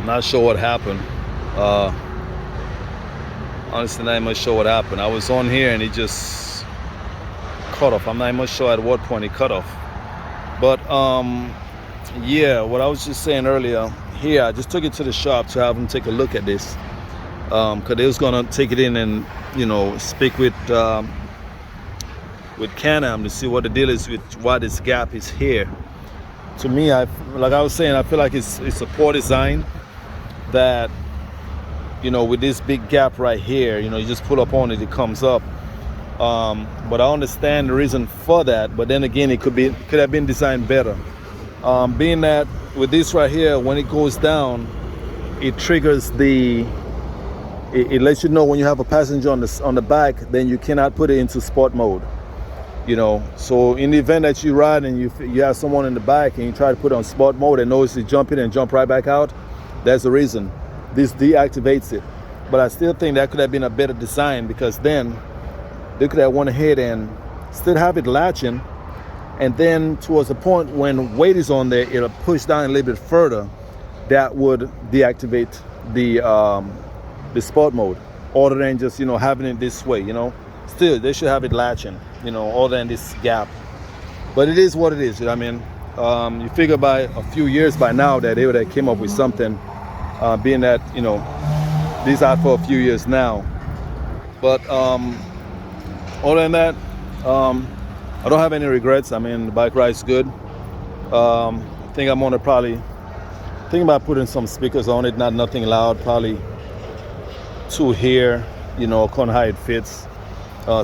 Not sure what happened. Uh, Honestly, not even sure what happened. I was on here and it just cut off. I'm not even sure at what point it cut off. But yeah, what I was just saying earlier, here I just took it to the shop to have them take a look at this, because they was gonna take it in and speak with Can-Am to see what the deal is with why this gap is here. To me, like I was saying, I feel like it's a poor design that, with this big gap right here, you just pull up on it, it comes up. But I understand the reason for that. But then again, it could have been designed better. Being that with this right here, when it goes down, it triggers it lets you know when you have a passenger on the back, then you cannot put it into sport mode. So in the event that you ride and you have someone in the back and you try to put it on sport mode and notice it jump in and jump right back out, that's the reason. This deactivates it. But I still think that could have been a better design, because then they could have went ahead and still have it latching, and then towards the point when weight is on there, it'll push down a little bit further. That would deactivate the sport mode, other than just having it this way. Still they should have it latching, other than this gap. But it is what it is. You figure by a few years by now that they would have came up with something, being that these are for a few years now. But other than that, I don't have any regrets. The bike ride's good. I think I'm gonna probably think about putting some speakers on it, nothing loud, probably two here, on how it fits.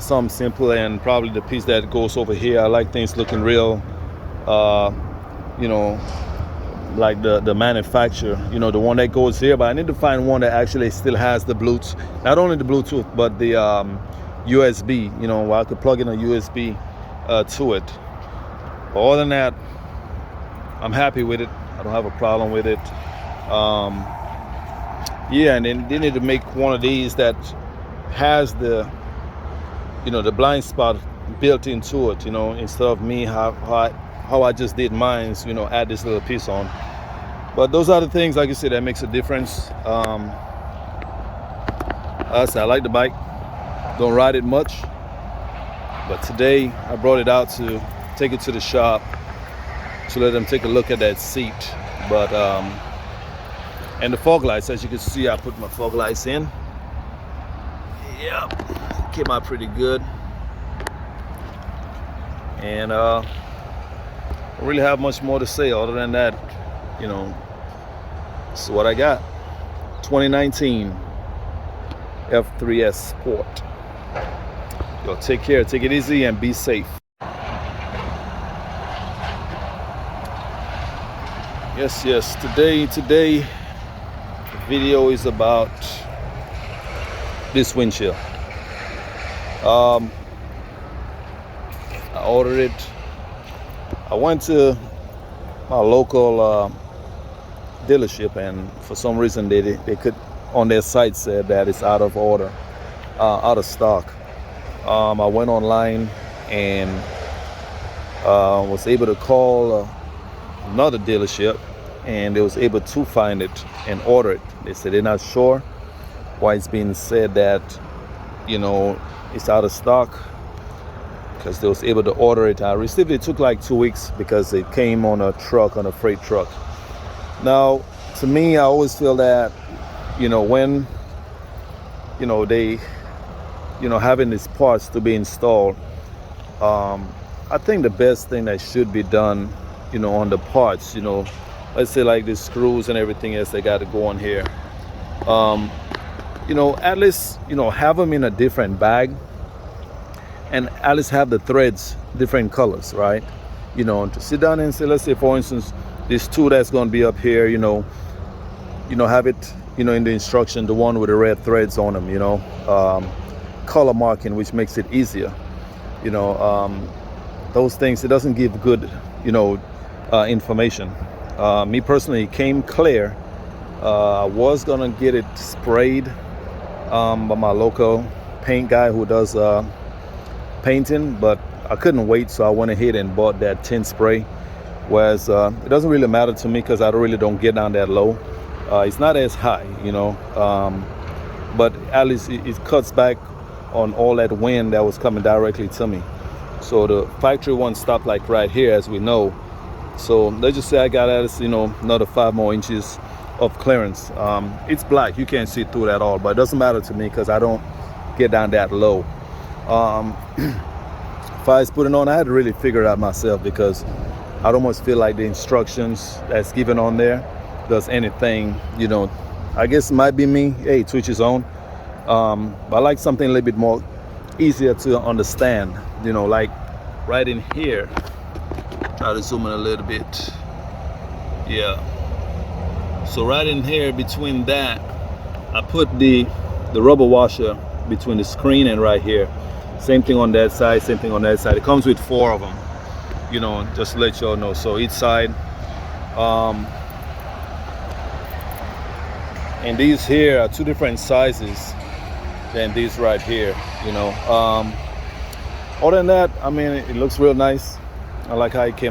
Something simple, and probably the piece that goes over here. I like things looking real, like the manufacturer, the one that goes here. But I need to find one that actually still has the Bluetooth, not only the Bluetooth, but the USB, where I could plug in a USB to it. But other than that, I'm happy with it. I don't have a problem with it. Yeah, and then they need to make one of these that has the the blind spot built into it, instead of me how I just did mine, add this little piece on. But those are the things, like you said, that makes a difference. I like the bike, don't ride it much, but today I brought it out to take it to the shop to let them take a look at that seat. But and the fog lights, as you can see, I put my fog lights in. Yep, came out pretty good. And I don't really have much more to say other than that. This is what I got. 2019 F3S Sport. Y'all take care, take it easy, and be safe. Yes, today the video is about this windshield. I ordered it. I went to my local dealership, and for some reason they could, on their site, said that it's out of order, out of stock. I went online and was able to call another dealership, and they was able to find it and order it. They said they're not sure why it's being said that it's out of stock, because they was able to order it. I received it. It took like 2 weeks because it came on a truck, on a freight truck. Now, to me, I always feel that when they having these parts to be installed, I think the best thing that should be done on the parts, let's say like the screws and everything else, they got to go on here, at least have them in a different bag, and at least have the threads different colors, right? To sit down and say, let's say for instance this two that's going to be up here, have it in the instruction, the one with the red threads on them, color marking, which makes it easier. Those things, it doesn't give good information. Me personally, it came clear. I was gonna get it sprayed by my local paint guy who does painting, but I couldn't wait, so I went ahead and bought that tint spray. Whereas it doesn't really matter to me because I really don't get down that low. It's not as high, but at least it cuts back on all that wind that was coming directly to me. So the factory one stopped like right here, as we know. So let's just say I got at another 5 more inches of clearance. It's black, you can't see through it at all, but it doesn't matter to me because I don't get down that low. If I was putting on, I had to really figure it out myself, because I'd almost feel like the instructions that's given on there does anything, I guess it might be me. Hey, to each his own. But I like something a little bit more easier to understand, like right in here. Try to zoom in a little bit. Yeah. So right in here between that, I put the rubber washer between the screen and right here. Same thing on that side, same thing on that side. It comes with 4 of them, just to let y'all know. So each side. And these here are 2 different sizes than these right here, Other than that, I mean, it looks real nice. I like how it came out.